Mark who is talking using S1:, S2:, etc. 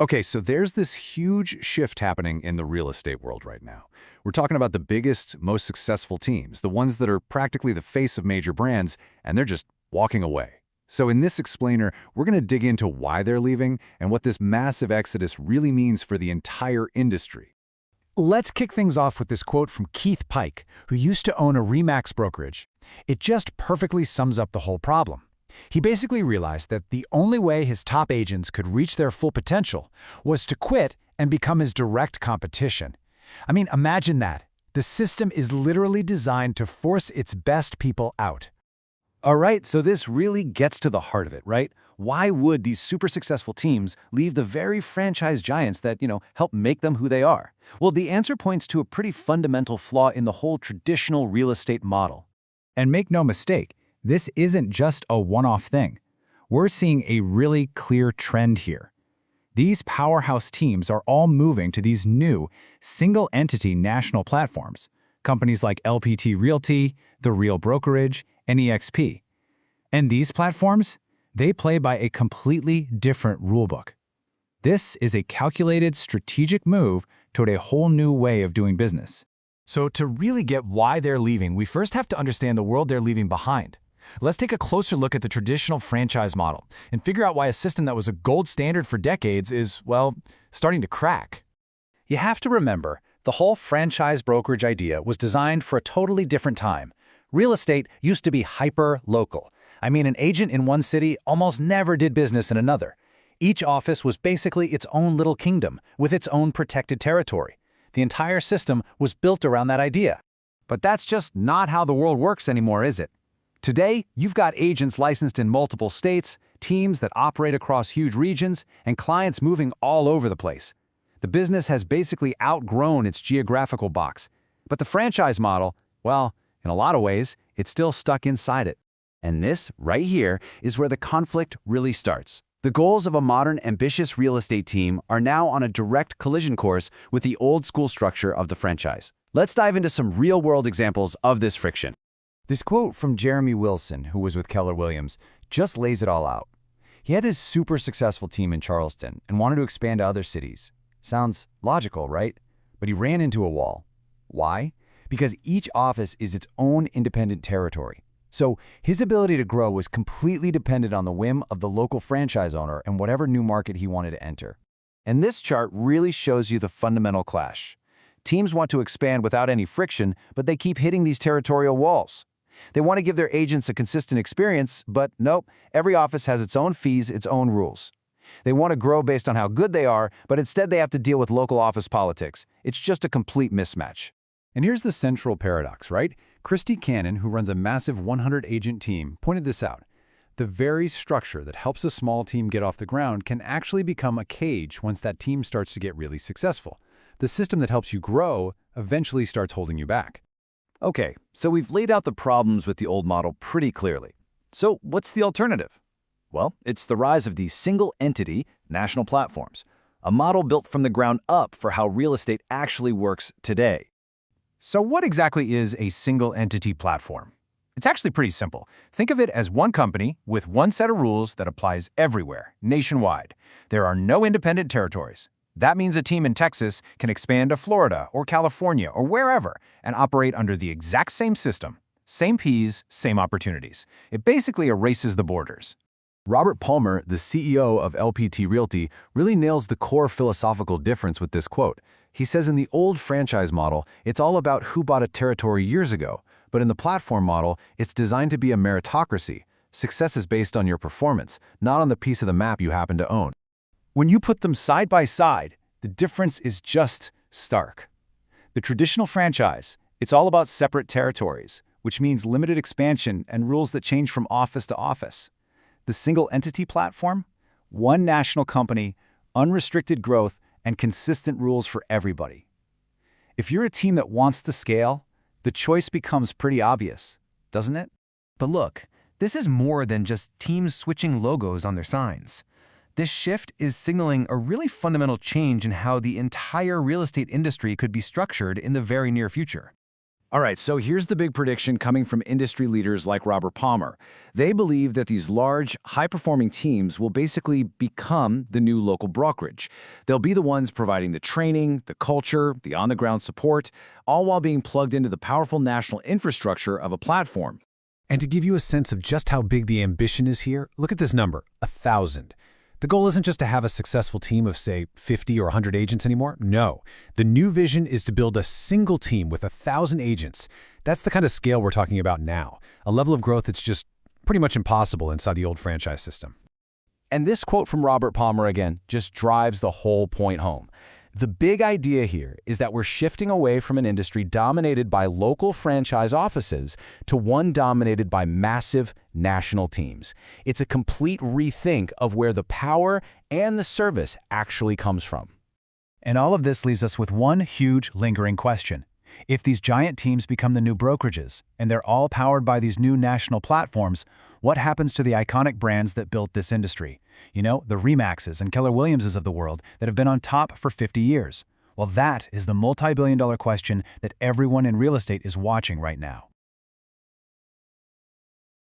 S1: Okay, so there's this huge shift happening in the real estate world right now. We're talking about the biggest, most successful teams, the ones that are practically the face of major brands, and they're just walking away. So in this explainer, we're going to dig into why they're leaving and what this massive exodus really means for the entire industry.
S2: Let's kick things off with this quote from Keith Pike, who used to own a RE/MAX brokerage. It just perfectly sums up the whole problem. He basically realized that the only way his top agents could reach their full potential was to quit and become his direct competition. I mean, imagine that. The system is literally designed to force its best people out.
S3: All right, so this really gets to the heart of it, right? Why would these super successful teams leave the very franchise giants that, help make them who they are? Well, the answer points to a pretty fundamental flaw in the whole traditional real estate model.
S2: And make no mistake, this isn't just a one-off thing. We're seeing a really clear trend here. These powerhouse teams are all moving to these new, single-entity national platforms, companies like LPT Realty, The Real Brokerage, and EXP. And these platforms, they play by a completely different rulebook. This is a calculated, strategic move toward a whole new way of doing business.
S4: So to really get why they're leaving, we first have to understand the world they're leaving behind. Let's take a closer look at the traditional franchise model and figure out why a system that was a gold standard for decades is, well, starting to crack.
S3: You have to remember, the whole franchise brokerage idea was designed for a totally different time. Real estate used to be hyper-local. I mean, an agent in one city almost never did business in another. Each office was basically its own little kingdom, with its own protected territory. The entire system was built around that idea. But that's just not how the world works anymore, is it? Today, you've got agents licensed in multiple states, teams that operate across huge regions, and clients moving all over the place. The business has basically outgrown its geographical box. But the franchise model, well, in a lot of ways, it's still stuck inside it. And this, right here, is where the conflict really starts. The goals of a modern, ambitious real estate team are now on a direct collision course with the old-school structure of the franchise. Let's dive into some real-world examples of this friction.
S2: This quote from Jeremy Wilson, who was with Keller Williams, just lays it all out. He had his super successful team in Charleston and wanted to expand to other cities. Sounds logical, right? But he ran into a wall. Why? Because each office is its own independent territory. So his ability to grow was completely dependent on the whim of the local franchise owner and whatever new market he wanted to enter.
S3: And this chart really shows you the fundamental clash. Teams want to expand without any friction, but they keep hitting these territorial walls. They want to give their agents a consistent experience, but nope, every office has its own fees, its own rules. They want to grow based on how good they are, but instead they have to deal with local office politics. It's just a complete mismatch.
S1: And here's the central paradox, right? Christy Cannon, who runs a massive 100-agent team, pointed this out. The very structure that helps a small team get off the ground can actually become a cage once that team starts to get really successful. The system that helps you grow eventually starts holding you back.
S3: Okay, so we've laid out the problems with the old model pretty clearly. So what's the alternative? Well, it's the rise of these single-entity national platforms, a model built from the ground up for how real estate actually works today.
S4: So what exactly is a single-entity platform? It's actually pretty simple. Think of it as one company with one set of rules that applies everywhere, nationwide. There are no independent territories. That means a team in Texas can expand to Florida or California or wherever and operate under the exact same system. Same Ps, same opportunities. It basically erases the borders.
S1: Robert Palmer, the CEO of LPT Realty, really nails the core philosophical difference with this quote. He says in the old franchise model, it's all about who bought a territory years ago, but in the platform model, it's designed to be a meritocracy. Success is based on your performance, not on the piece of the map you happen to own.
S3: When you put them side by side, the difference is just stark. The traditional franchise, it's all about separate territories, which means limited expansion and rules that change from office to office. The single-entity platform, one national company, unrestricted growth, and consistent rules for everybody. If you're a team that wants to scale, the choice becomes pretty obvious, doesn't it?
S4: But look, this is more than just teams switching logos on their signs. This shift is signaling a really fundamental change in how the entire real estate industry could be structured in the very near future.
S1: All right, so here's the big prediction coming from industry leaders like Robert Palmer. They believe that these large, high-performing teams will basically become the new local brokerage. They'll be the ones providing the training, the culture, the on-the-ground support, all while being plugged into the powerful national infrastructure of a platform. And to give you a sense of just how big the ambition is here, look at this number, 1,000. The goal isn't just to have a successful team of, say, 50 or 100 agents anymore. No. The new vision is to build a single team with 1,000 agents. That's the kind of scale we're talking about now, a level of growth that's just pretty much impossible inside the old franchise system.
S3: And this quote from Robert Palmer again just drives the whole point home. The big idea here is that we're shifting away from an industry dominated by local franchise offices to one dominated by massive national teams. It's a complete rethink of where the power and the service actually comes from.
S2: And all of this leaves us with one huge lingering question. If these giant teams become the new brokerages, and they're all powered by these new national platforms, what happens to the iconic brands that built this industry? You know, the Remaxes and Keller Williamses of the world that have been on top for 50 years. Well, that is the multi-billion-dollar question that everyone in real estate is watching right now.